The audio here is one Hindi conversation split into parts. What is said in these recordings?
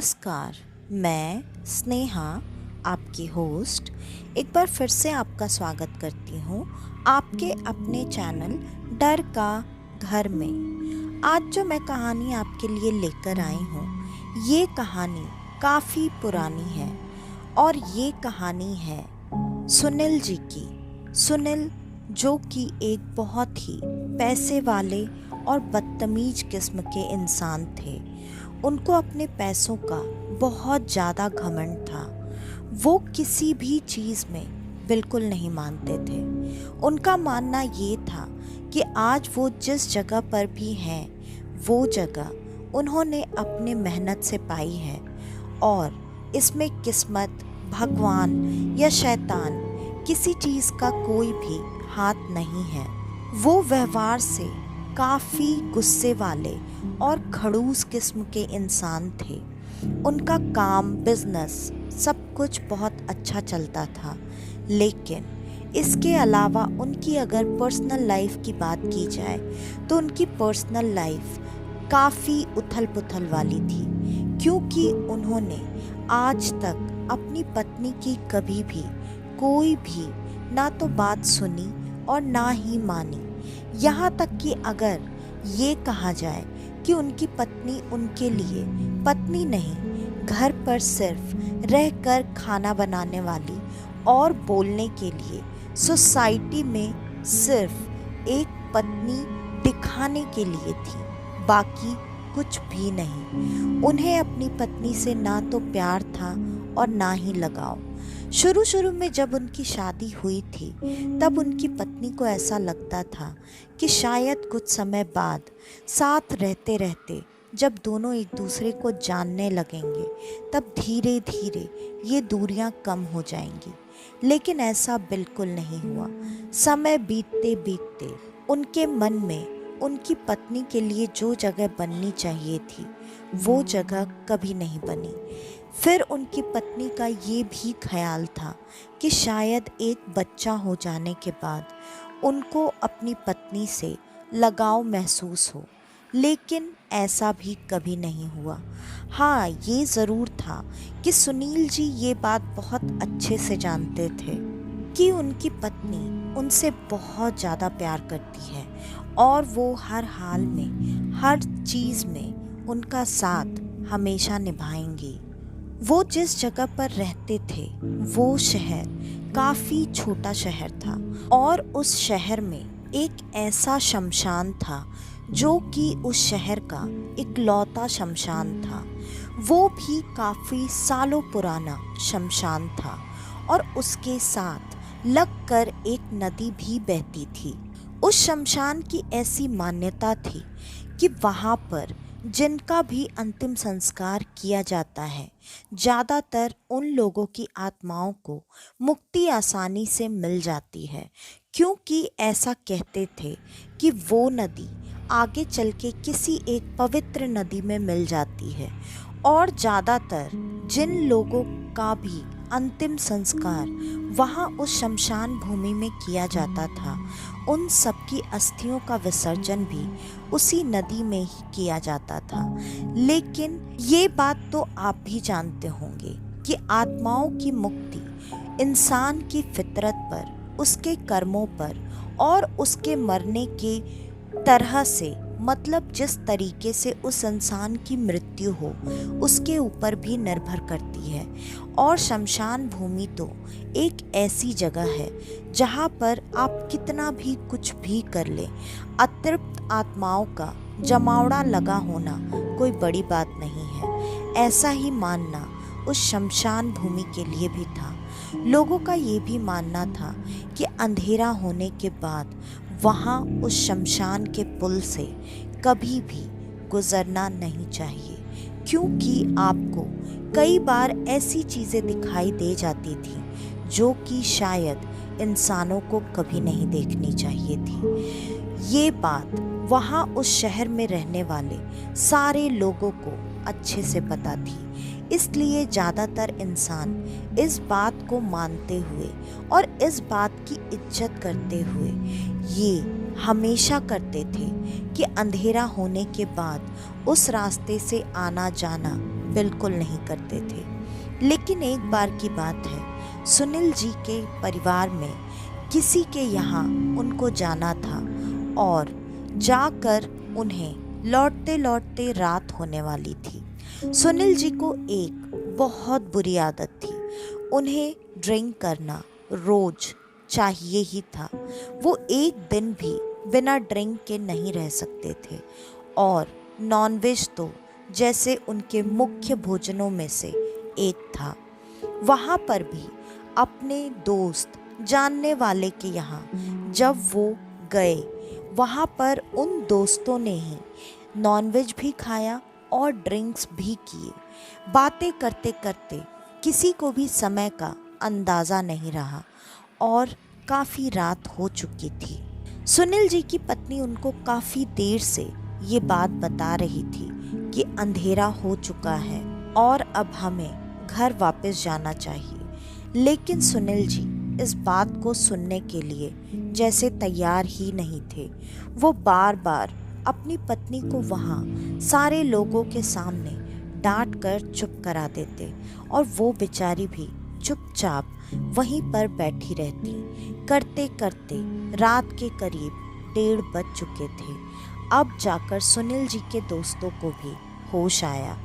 नमस्कार। मैं स्नेहा, आपकी होस्ट, एक बार फिर से आपका स्वागत करती हूँ आपके अपने चैनल डर का घर में। आज जो मैं कहानी आपके लिए लेकर आई हूँ, ये कहानी काफ़ी पुरानी है और ये कहानी है सुनील जी की। सुनील जो कि एक बहुत ही पैसे वाले और बदतमीज किस्म के इंसान थे। उनको अपने पैसों का बहुत ज़्यादा घमंड था। वो किसी भी चीज़ में बिल्कुल नहीं मानते थे। उनका मानना ये था कि आज वो जिस जगह पर भी हैं, वो जगह उन्होंने अपने मेहनत से पाई है और इसमें किस्मत, भगवान या शैतान किसी चीज़ का कोई भी हाथ नहीं है। वो व्यवहार से काफ़ी गुस्से वाले और खड़ूस किस्म के इंसान थे। उनका काम, बिजनेस सब कुछ बहुत अच्छा चलता था, लेकिन इसके अलावा उनकी अगर पर्सनल लाइफ की बात की जाए तो उनकी पर्सनल लाइफ काफ़ी उथल पुथल वाली थी, क्योंकि उन्होंने आज तक अपनी पत्नी की कभी भी कोई भी ना तो बात सुनी और ना ही मानी। यहाँ तक कि अगर ये कहा जाए कि उनकी पत्नी उनके लिए पत्नी नहीं, घर पर सिर्फ रहकर खाना बनाने वाली और बोलने के लिए सोसाइटी में सिर्फ एक पत्नी दिखाने के लिए थी, बाकी कुछ भी नहीं। उन्हें अपनी पत्नी से ना तो प्यार था और ना ही लगाव। शुरू शुरू में जब उनकी शादी हुई थी, तब उनकी पत्नी को ऐसा लगता था कि शायद कुछ समय बाद साथ रहते रहते जब दोनों एक दूसरे को जानने लगेंगे, तब धीरे धीरे ये दूरियां कम हो जाएंगी। लेकिन ऐसा बिल्कुल नहीं हुआ। समय बीतते बीतते उनके मन में उनकी पत्नी के लिए जो जगह बननी चाहिए थी, वो जगह कभी नहीं बनी। फिर उनकी पत्नी का ये भी ख्याल था कि शायद एक बच्चा हो जाने के बाद उनको अपनी पत्नी से लगाव महसूस हो, लेकिन ऐसा भी कभी नहीं हुआ। हाँ, ये ज़रूर था कि सुनील जी ये बात बहुत अच्छे से जानते थे कि उनकी पत्नी उनसे बहुत ज़्यादा प्यार करती है और वो हर हाल में, हर चीज़ में उनका साथ हमेशा निभाएंगी। वो जिस जगह पर रहते थे, वो शहर काफ़ी छोटा शहर था और उस शहर में एक ऐसा शमशान था जो कि उस शहर का इकलौता शमशान था। वो भी काफ़ी सालों पुराना शमशान था और उसके साथ लगकर एक नदी भी बहती थी। उस शमशान की ऐसी मान्यता थी कि वहाँ पर जिनका भी अंतिम संस्कार किया जाता है, ज़्यादातर उन लोगों की आत्माओं को मुक्ति आसानी से मिल जाती है, क्योंकि ऐसा कहते थे कि वो नदी आगे चल के किसी एक पवित्र नदी में मिल जाती है। और ज़्यादातर जिन लोगों का भी अंतिम संस्कार वहाँ उस शमशान भूमि में किया जाता था, उन सबकी अस्थियों का विसर्जन भी उसी नदी में ही किया जाता था। लेकिन ये बात तो आप भी जानते होंगे कि आत्माओं की मुक्ति इंसान की फितरत पर, उसके कर्मों पर और उसके मरने के तरह से, मतलब जिस तरीके से उस इंसान की मृत्यु हो, उसके ऊपर भी निर्भर करती है। और शमशान भूमि तो एक ऐसी जगह है जहाँ पर आप कितना भी कुछ भी कर लें, अतृप्त आत्माओं का जमावड़ा लगा होना कोई बड़ी बात नहीं है। ऐसा ही मानना उस शमशान भूमि के लिए भी था। लोगों का ये भी मानना था कि अंधेरा होने के बाद वहाँ उस शमशान के पुल से कभी भी गुजरना नहीं चाहिए, क्योंकि आपको कई बार ऐसी चीज़ें दिखाई दे जाती थी जो कि शायद इंसानों को कभी नहीं देखनी चाहिए थी। ये बात वहाँ उस शहर में रहने वाले सारे लोगों को अच्छे से पता थी, इसलिए ज़्यादातर इंसान इस बात को मानते हुए और इस बात की इज्जत करते हुए ये हमेशा करते थे कि अंधेरा होने के बाद उस रास्ते से आना जाना बिल्कुल नहीं करते थे। लेकिन एक बार की बात है, सुनील जी के परिवार में किसी के यहाँ उनको जाना था और जाकर उन्हें लौटते लौटते रात होने वाली थी। सुनील जी को एक बहुत बुरी आदत थी, उन्हें ड्रिंक करना रोज चाहिए ही था। वो एक दिन भी बिना ड्रिंक के नहीं रह सकते थे और नॉनवेज तो जैसे उनके मुख्य भोजनों में से एक था। वहाँ पर भी अपने दोस्त जानने वाले के यहाँ जब वो गए, वहाँ पर उन दोस्तों ने ही नॉनवेज भी खाया और ड्रिंक्स भी किए। बातें करते करते किसी को भी समय का अंदाज़ा नहीं रहा और काफ़ी रात हो चुकी थी। सुनील जी की पत्नी उनको काफ़ी देर से ये बात बता रही थी कि अंधेरा हो चुका है और अब हमें घर वापस जाना चाहिए। लेकिन सुनील जी इस बात को सुनने के लिए जैसे तैयार ही नहीं थे। वो बार बार अपनी पत्नी को वहाँ सारे लोगों के सामने डांट कर चुप करा देते और वो बेचारी भी चुपचाप वहीं पर बैठी रहती। करते करते रात के करीब 1:30 बज चुके थे। अब जाकर सुनील जी के दोस्तों को भी होश आया।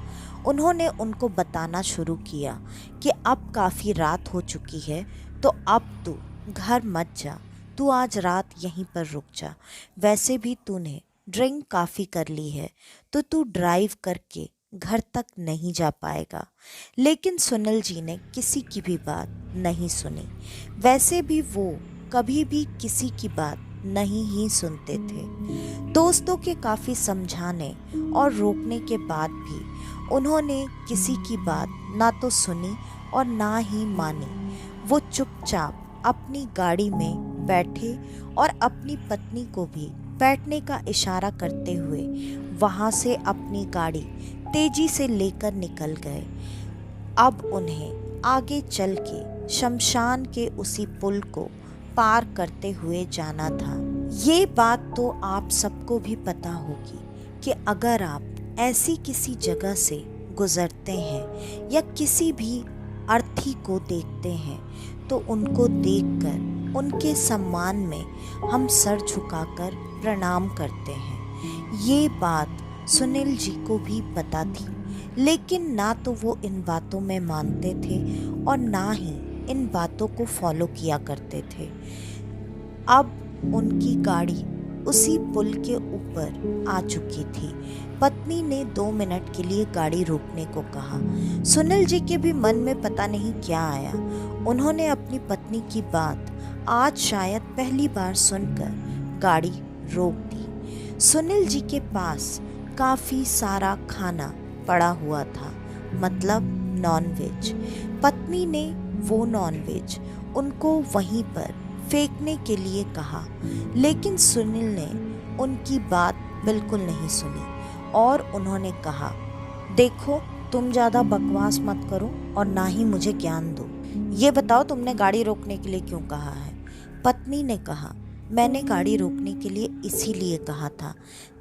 उन्होंने उनको बताना शुरू किया कि अब काफ़ी रात हो चुकी है, तो अब तू घर मत जा, तू आज रात यहीं पर रुक जा। वैसे भी तूने ड्रिंक काफ़ी कर ली है, तो तू ड्राइव करके घर तक नहीं जा पाएगा। लेकिन सुनील जी ने किसी की भी बात नहीं सुनी। वैसे भी वो कभी भी किसी की बात नहीं ही सुनते थे। दोस्तों के काफ़ी समझाने और रोकने के बाद भी उन्होंने किसी की बात ना तो सुनी और ना ही मानी। वो चुपचाप अपनी गाड़ी में बैठे और अपनी पत्नी को भी बैठने का इशारा करते हुए वहाँ से अपनी गाड़ी तेजी से लेकर निकल गए। अब उन्हें आगे चल के शमशान के उसी पुल को पार करते हुए जाना था। ये बात तो आप सबको भी पता होगी कि अगर आप ऐसी किसी जगह से गुजरते हैं या किसी भी अर्थी को देखते हैं, तो उनको देखकर उनके सम्मान में हम सर झुकाकर प्रणाम करते हैं। ये बात सुनील जी को भी पता थी, लेकिन ना तो वो इन बातों में मानते थे और ना ही इन बातों को फॉलो किया करते थे। अब उनकी गाड़ी उसी पुल के ऊपर आ चुकी थी। पत्नी ने 2 मिनट के लिए गाड़ी रोकने को कहा। सुनील जी के भी मन में पता नहीं क्या आया। उन्होंने अपनी पत्नी की बात आज शायद पहली बार सुनकर गाड़ी रोक दी। सुनील जी के पास काफ़ी सारा खाना पड़ा हुआ था, मतलब नॉनवेज। पत्नी ने वो नॉनवेज उनको वहीं पर फेंकने के लिए कहा, लेकिन सुनील ने उनकी बात बिल्कुल नहीं सुनी और उन्होंने कहा, देखो तुम ज़्यादा बकवास मत करो और ना ही मुझे ज्ञान दो। ये बताओ तुमने गाड़ी रोकने के लिए क्यों कहा है? पत्नी ने कहा, मैंने गाड़ी रोकने के लिए इसीलिए कहा था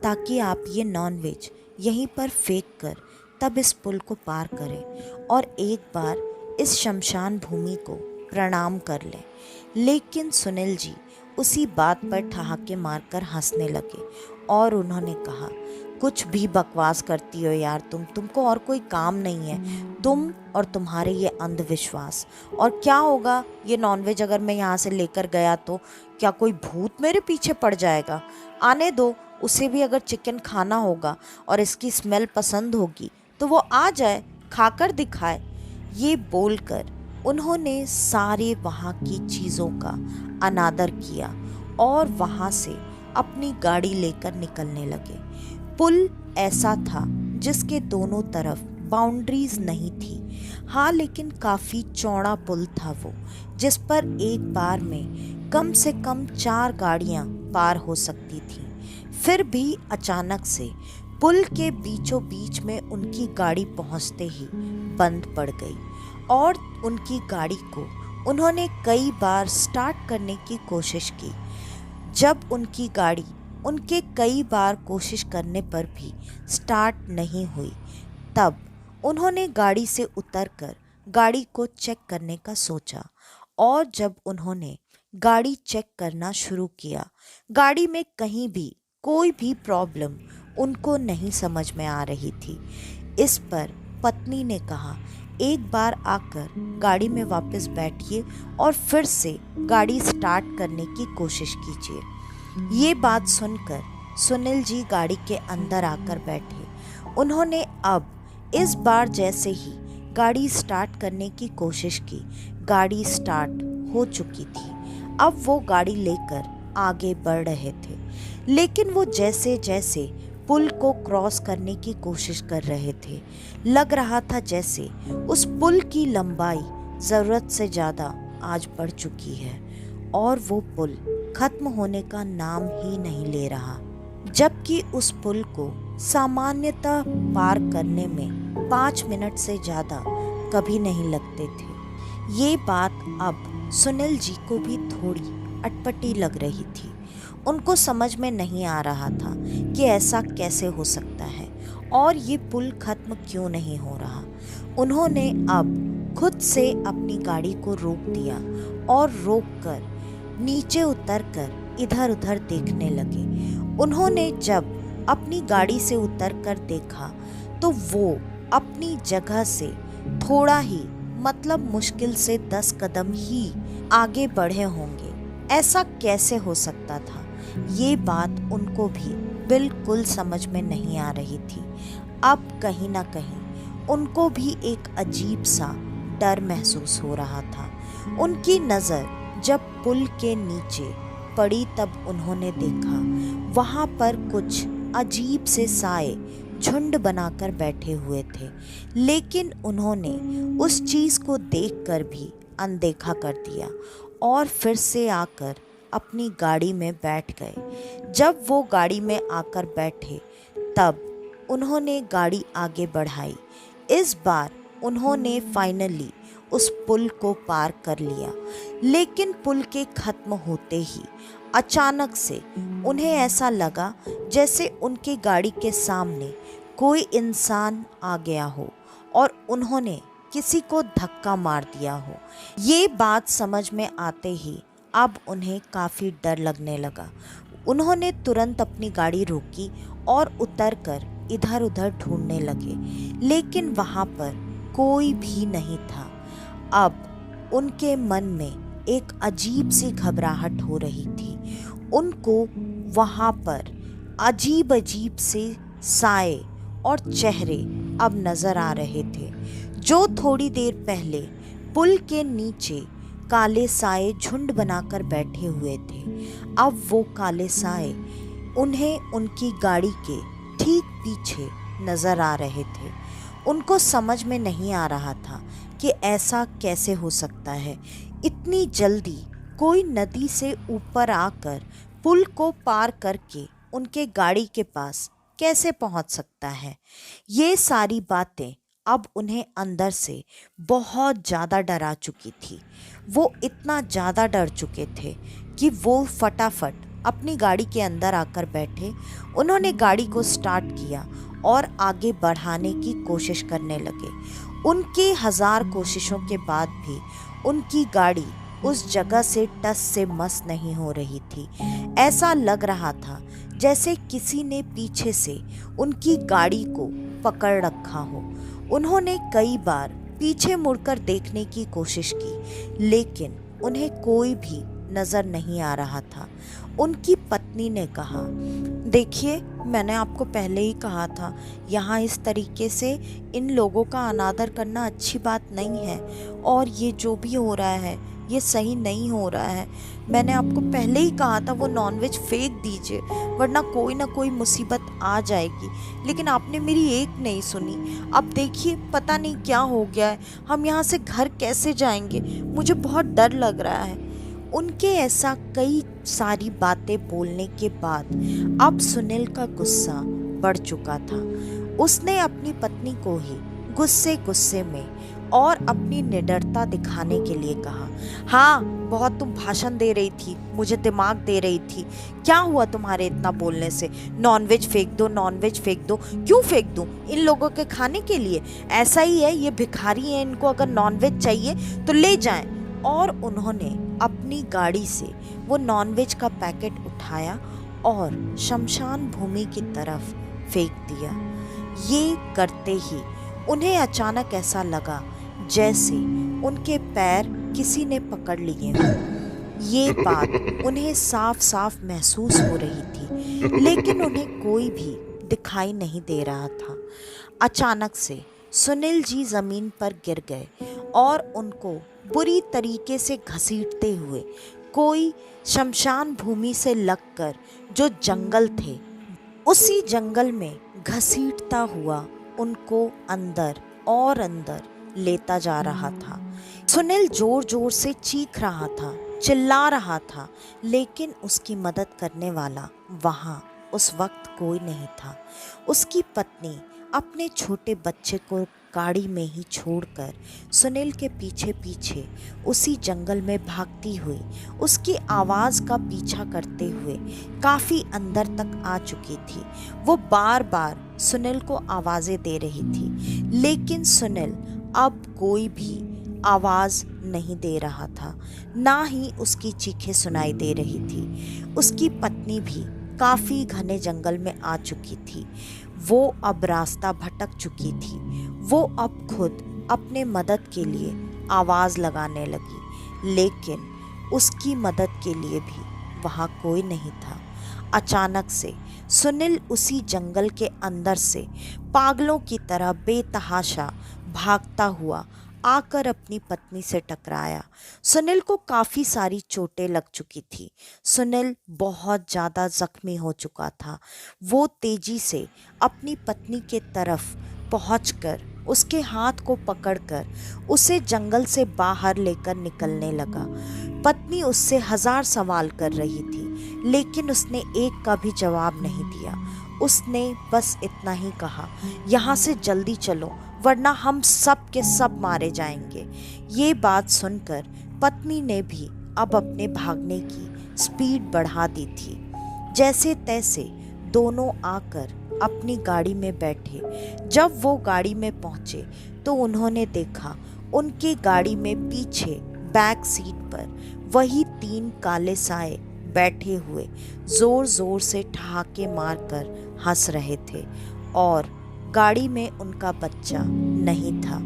ताकि आप ये नॉनवेज यहीं पर फेंक कर तब इस पुल को पार करें और एक बार इस शमशान भूमि को प्रणाम कर लें। लेकिन सुनील जी उसी बात पर ठहाके मारकर हंसने लगे और उन्होंने कहा, कुछ भी बकवास करती हो यार तुमको और कोई काम नहीं है, तुम और तुम्हारे ये अंधविश्वास। और क्या होगा ये नॉनवेज अगर मैं यहाँ से लेकर गया तो क्या कोई भूत मेरे पीछे पड़ जाएगा? आने दो, उसे भी अगर चिकन खाना होगा और इसकी स्मेल पसंद होगी तो वो आ जाए, खाकर दिखाए। ये बोलकर उन्होंने सारे वहाँ की चीज़ों का अनादर किया और वहाँ से अपनी गाड़ी लेकर निकलने लगे। पुल ऐसा था जिसके दोनों तरफ बाउंड्रीज नहीं थी। हाँ, लेकिन काफ़ी चौड़ा पुल था वो, जिस पर एक बार में कम से कम 4 गाड़ियाँ पार हो सकती थीं। फिर भी अचानक से पुल के बीचों बीच में उनकी गाड़ी पहुँचते ही बंद पड़ गई और उनकी गाड़ी को उन्होंने कई बार स्टार्ट करने की कोशिश की। जब उनकी गाड़ी उनके कई बार कोशिश करने पर भी स्टार्ट नहीं हुई, तब उन्होंने गाड़ी से उतरकर गाड़ी को चेक करने का सोचा और जब उन्होंने गाड़ी चेक करना शुरू किया, गाड़ी में कहीं भी कोई भी प्रॉब्लम उनको नहीं समझ में आ रही थी। इस पर पत्नी ने कहा, एक बार आकर गाड़ी में वापस बैठिए और फिर से गाड़ी स्टार्ट करने की कोशिश कीजिए। ये बात सुनकर सुनील जी गाड़ी के अंदर आकर बैठे। उन्होंने अब इस बार जैसे ही गाड़ी स्टार्ट करने की कोशिश की, गाड़ी स्टार्ट हो चुकी थी। अब वो गाड़ी लेकर आगे बढ़ रहे थे, लेकिन वो जैसे जैसे पुल को क्रॉस करने की कोशिश कर रहे थे, लग रहा था जैसे उस पुल की लंबाई ज़रूरत से ज़्यादा आज बढ़ चुकी है और वो पुल खत्म होने का नाम ही नहीं ले रहा, जबकि उस पुल को सामान्यतः पार करने में 5 मिनट से ज़्यादा कभी नहीं लगते थे। ये बात अब सुनील जी को भी थोड़ी अटपटी लग रही थी। उनको समझ में नहीं आ रहा था कि ऐसा कैसे हो सकता है और ये पुल खत्म क्यों नहीं हो रहा। उन्होंने अब खुद से अपनी गाड़ी को रोक दिया और रोककर नीचे उतरकर इधर उधर देखने लगे। उन्होंने जब अपनी गाड़ी से उतरकर देखा तो वो अपनी जगह से थोड़ा ही मतलब मुश्किल से 10 कदम ही आगे बढ़े होंगे। ऐसा कैसे हो सकता था? ये बात उनको भी बिल्कुल समझ में नहीं आ रही थी। अब कहीं ना कहीं उनको भी एक अजीब सा डर महसूस हो रहा था। उनकी नज़र जब पुल के नीचे पड़ी तब उन्होंने देखा वहाँ पर कुछ अजीब से साए झुंड बनाकर बैठे हुए थे, लेकिन उन्होंने उस चीज़ को देखकर भी अनदेखा कर दिया और फिर से आकर अपनी गाड़ी में बैठ गए। जब वो गाड़ी में आकर बैठे तब उन्होंने गाड़ी आगे बढ़ाई। इस बार उन्होंने फाइनली उस पुल को पार कर लिया, लेकिन पुल के ख़त्म होते ही अचानक से उन्हें ऐसा लगा जैसे उनकी गाड़ी के सामने कोई इंसान आ गया हो और उन्होंने किसी को धक्का मार दिया हो। ये बात समझ में आते ही अब उन्हें काफ़ी डर लगने लगा। उन्होंने तुरंत अपनी गाड़ी रोकी और उतरकर इधर उधर ढूंढने लगे, लेकिन वहाँ पर कोई भी नहीं था। अब उनके मन में एक अजीब सी घबराहट हो रही थी। उनको वहाँ पर अजीब अजीब से साए और चेहरे अब नज़र आ रहे थे। जो थोड़ी देर पहले पुल के नीचे काले साए झुंड बनाकर बैठे हुए थे, अब वो काले साए उन्हें उनकी गाड़ी के ठीक पीछे नज़र आ रहे थे। उनको समझ में नहीं आ रहा था कि ऐसा कैसे हो सकता है। इतनी जल्दी कोई नदी से ऊपर आकर पुल को पार करके उनके गाड़ी के पास कैसे पहुंच सकता है। ये सारी बातें अब उन्हें अंदर से बहुत ज़्यादा डरा चुकी थी। वो इतना ज़्यादा डर चुके थे कि वो फटाफट अपनी गाड़ी के अंदर आकर बैठे। उन्होंने गाड़ी को स्टार्ट किया और आगे बढ़ाने की कोशिश करने लगे। उनकी 1000 कोशिशों के बाद भी उनकी गाड़ी उस जगह से टस से मस नहीं हो रही थी। ऐसा लग रहा था जैसे किसी ने पीछे से उनकी गाड़ी को पकड़ रखा हो। उन्होंने कई बार पीछे मुड़कर देखने की कोशिश की, लेकिन उन्हें कोई भी नज़र नहीं आ रहा था। उनकी पत्नी ने कहा, देखिए, मैंने आपको पहले ही कहा था, यहाँ इस तरीके से इन लोगों का अनादर करना अच्छी बात नहीं है और ये जो भी हो रहा है ये सही नहीं हो रहा है। मैंने आपको पहले ही कहा था वो नॉनवेज फेंक दीजिए, वरना कोई ना कोई मुसीबत आ जाएगी, लेकिन आपने मेरी एक नहीं सुनी। अब देखिए, पता नहीं क्या हो गया है, हम यहाँ से घर कैसे जाएंगे, मुझे बहुत डर लग रहा है। उनके ऐसा कई सारी बातें बोलने के बाद अब सुनील का गुस्सा बढ़ चुका था। उसने अपनी पत्नी को ही गुस्से गुस्से में और अपनी निडरता दिखाने के लिए कहा, हाँ बहुत तुम भाषण दे रही थी, मुझे दिमाग दे रही थी, क्या हुआ तुम्हारे इतना बोलने से? नॉनवेज फेंक दो, नॉनवेज फेंक दो। क्यों फेंक दूं? इन लोगों के खाने के लिए। ऐसा ही है, ये भिखारी हैं, इनको अगर नॉनवेज चाहिए तो ले जाएं। और उन्होंने अपनी गाड़ी से वो नॉनवेज का पैकेट उठाया और शमशान भूमि की तरफ फेंक दिया। ये करते ही उन्हें अचानक ऐसा लगा जैसे उनके पैर किसी ने पकड़ लिए हों। ये बात उन्हें साफ साफ महसूस हो रही थी, लेकिन उन्हें कोई भी दिखाई नहीं दे रहा था। अचानक से सुनील जी जमीन पर गिर गए और उनको बुरी तरीके से घसीटते हुए कोई शमशान भूमि से लगकर जो जंगल थे, उसी जंगल में घसीटता हुआ उनको अंदर और अंदर लेता जा रहा था। सुनील जोर जोर से चीख रहा था, चिल्ला रहा था, लेकिन उसकी मदद करने वाला वहाँ उस वक्त कोई नहीं था। उसकी पत्नी अपने छोटे बच्चे को गाड़ी में ही छोड़कर सुनील के पीछे पीछे उसी जंगल में भागती हुई, उसकी आवाज़ का पीछा करते हुए काफ़ी अंदर तक आ चुकी थी। वो बार बार सुनील को आवाज़ें दे रही थी, लेकिन सुनील अब कोई भी आवाज़ नहीं दे रहा था, ना ही उसकी चीखें सुनाई दे रही थी। उसकी पत्नी भी काफ़ी घने जंगल में आ चुकी थी। वो अब रास्ता भटक चुकी थी। वो अब खुद अपने मदद के लिए आवाज़ लगाने लगी, लेकिन उसकी मदद के लिए भी वहाँ कोई नहीं था। अचानक से सुनील उसी जंगल के अंदर से पागलों की तरह बेतहाशा भागता हुआ आकर अपनी पत्नी से टकराया। सुनील को काफ़ी सारी चोटें लग चुकी थी। सुनील बहुत ज़्यादा जख्मी हो चुका था। वो तेजी से अपनी पत्नी के तरफ पहुंचकर उसके हाथ को पकड़कर उसे जंगल से बाहर लेकर निकलने लगा। पत्नी उससे 1000 सवाल कर रही थी, लेकिन उसने एक का भी जवाब नहीं दिया। उसने बस इतना ही कहा, यहाँ से जल्दी चलो वरना हम सब के सब मारे जाएंगे। ये बात सुनकर पत्नी ने भी अब अपने भागने की स्पीड बढ़ा दी थी। जैसे तैसे दोनों आकर अपनी गाड़ी में बैठे। जब वो गाड़ी में पहुंचे तो उन्होंने देखा उनकी गाड़ी में पीछे बैक सीट पर वही 3 काले साए बैठे हुए जोर जोर से ठहाके मारकर हंस रहे थे और गाड़ी में उनका बच्चा नहीं था।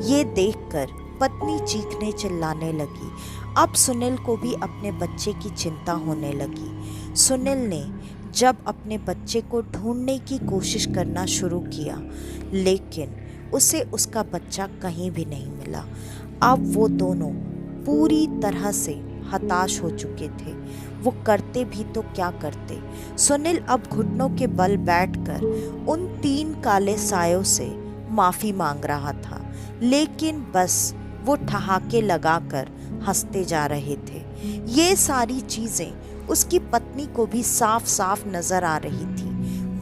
ये देखकर पत्नी चीखने चिल्लाने लगी। अब सुनील को भी अपने बच्चे की चिंता होने लगी। सुनील ने जब अपने बच्चे को ढूंढने की कोशिश करना शुरू किया, लेकिन उसे उसका बच्चा कहीं भी नहीं मिला। अब वो दोनों पूरी तरह से हताश हो चुके थे। वो करते भी तो क्या करते। सुनील अब घुटनों के बल बैठकर उन 3 काले सायों से माफ़ी मांग रहा था, लेकिन बस वो ठहाके लगाकर हंसते जा रहे थे। ये सारी चीज़ें उसकी पत्नी को भी साफ साफ नज़र आ रही थी।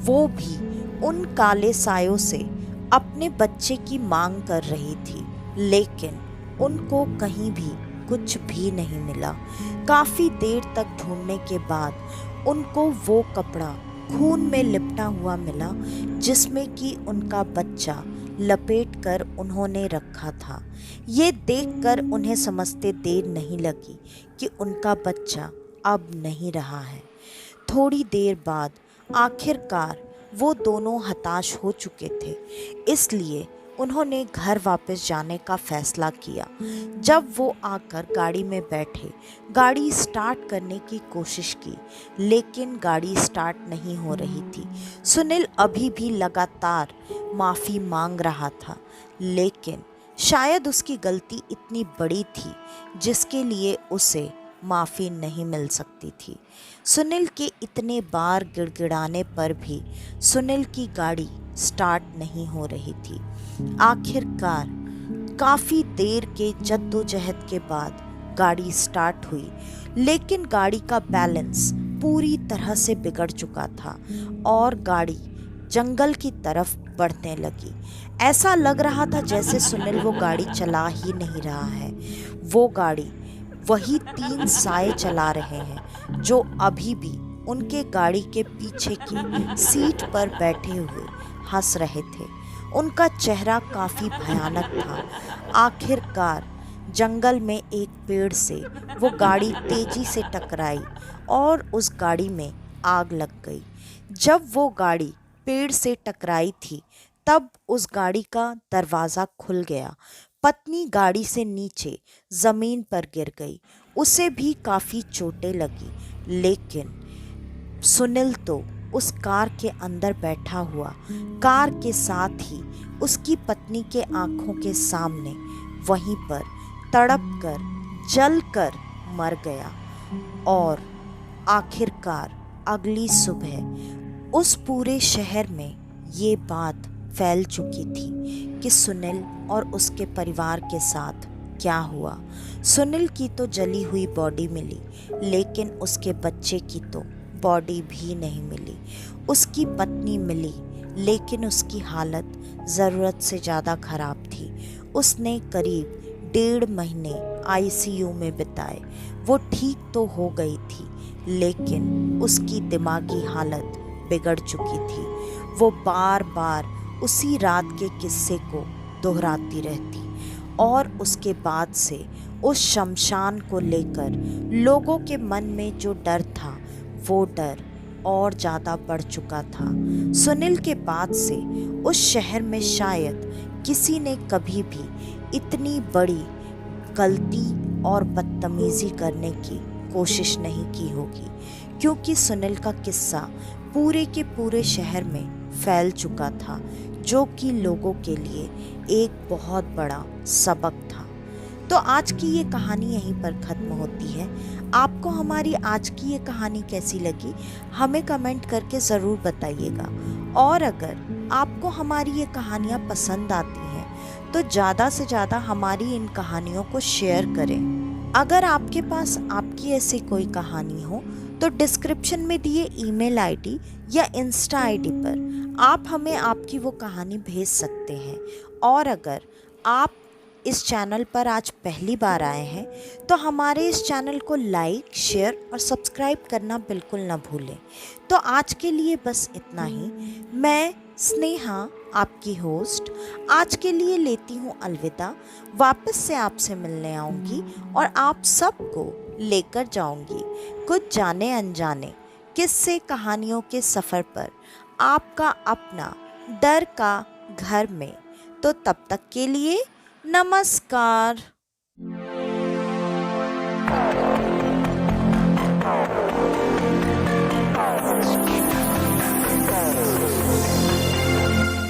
वो भी उन काले सायों से अपने बच्चे की मांग कर रही थी, लेकिन उनको कहीं भी कुछ भी नहीं मिला। काफ़ी देर तक ढूंढने के बाद उनको वो कपड़ा खून में लिपटा हुआ मिला जिसमें कि उनका बच्चा लपेट कर उन्होंने रखा था। ये देखकर उन्हें समझते देर नहीं लगी कि उनका बच्चा अब नहीं रहा है। थोड़ी देर बाद आखिरकार वो दोनों हताश हो चुके थे, इसलिए उन्होंने घर वापस जाने का फैसला किया। जब वो आकर गाड़ी में बैठे, गाड़ी स्टार्ट करने की कोशिश की, लेकिन गाड़ी स्टार्ट नहीं हो रही थी। सुनील अभी भी लगातार माफ़ी मांग रहा था, लेकिन शायद उसकी गलती इतनी बड़ी थी जिसके लिए उसे माफ़ी नहीं मिल सकती थी। सुनील के इतने बार गिड़गिड़ाने पर भी सुनील की गाड़ी स्टार्ट नहीं हो रही थी। आखिरकार काफ़ी देर के जद्दोजहद के बाद गाड़ी स्टार्ट हुई, लेकिन गाड़ी का बैलेंस पूरी तरह से बिगड़ चुका था और गाड़ी जंगल की तरफ बढ़ने लगी। ऐसा लग रहा था जैसे सुनील वो गाड़ी चला ही नहीं रहा है। वो गाड़ी वही 3 साए चला रहे हैं जो अभी भी उनके गाड़ी के पीछे की सीट पर बैठे हुए हंस रहे थे। उनका चेहरा काफी भयानक था। आखिरकार जंगल में एक पेड़ से वो गाड़ी तेजी से टकराई और उस गाड़ी में आग लग गई। जब वो गाड़ी पेड़ से टकराई थी तब उस गाड़ी का दरवाज़ा खुल गया। पत्नी गाड़ी से नीचे ज़मीन पर गिर गई। उसे भी काफ़ी चोटें लगी, लेकिन सुनील तो उस कार के अंदर बैठा हुआ कार के साथ ही उसकी पत्नी के आंखों के सामने वहीं पर तड़प कर जल कर मर गया। और आखिरकार अगली सुबह उस पूरे शहर में ये बात फैल चुकी थी कि सुनील और उसके परिवार के साथ क्या हुआ। सुनील की तो जली हुई बॉडी मिली, लेकिन उसके बच्चे की तो बॉडी भी नहीं मिली। उसकी पत्नी मिली, लेकिन उसकी हालत ज़रूरत से ज़्यादा ख़राब थी। उसने करीब 1.5 महीने आईसीयू में बिताए। वो ठीक तो हो गई थी, लेकिन उसकी दिमागी हालत बिगड़ चुकी थी। वो बार बार उसी रात के किस्से को दोहराती रहती और उसके बाद से उस शमशान को लेकर लोगों के मन में जो डर था वो डर और ज़्यादा बढ़ चुका था। सुनील के बाद से उस शहर में शायद किसी ने कभी भी इतनी बड़ी गलती और बदतमीज़ी करने की कोशिश नहीं की होगी, क्योंकि सुनील का किस्सा पूरे के पूरे शहर में फैल चुका था, जो कि लोगों के लिए एक बहुत बड़ा सबक था। तो आज की ये कहानी यहीं पर ख़त्म होती है। आपको हमारी आज की ये कहानी कैसी लगी हमें कमेंट करके ज़रूर बताइएगा। और अगर आपको हमारी ये कहानियाँ पसंद आती हैं तो ज़्यादा से ज़्यादा हमारी इन कहानियों को शेयर करें। अगर आपके पास आपकी ऐसी कोई कहानी हो तो डिस्क्रिप्शन में दिए ईमेल आईडी या इंस्टा आईडी पर आप हमें आपकी वो कहानी भेज सकते हैं। और अगर आप इस चैनल पर आज पहली बार आए हैं तो हमारे इस चैनल को लाइक, शेयर और सब्सक्राइब करना बिल्कुल ना भूलें। तो आज के लिए बस इतना ही। मैं स्नेहा, आपकी होस्ट, आज के लिए लेती हूँ अलविदा। वापस से आपसे मिलने आऊँगी और आप सबको लेकर जाऊँगी कुछ जाने अनजाने किस्से कहानियों के सफ़र पर, आपका अपना डर का घर में। तो तब तक के लिए नमस्कार।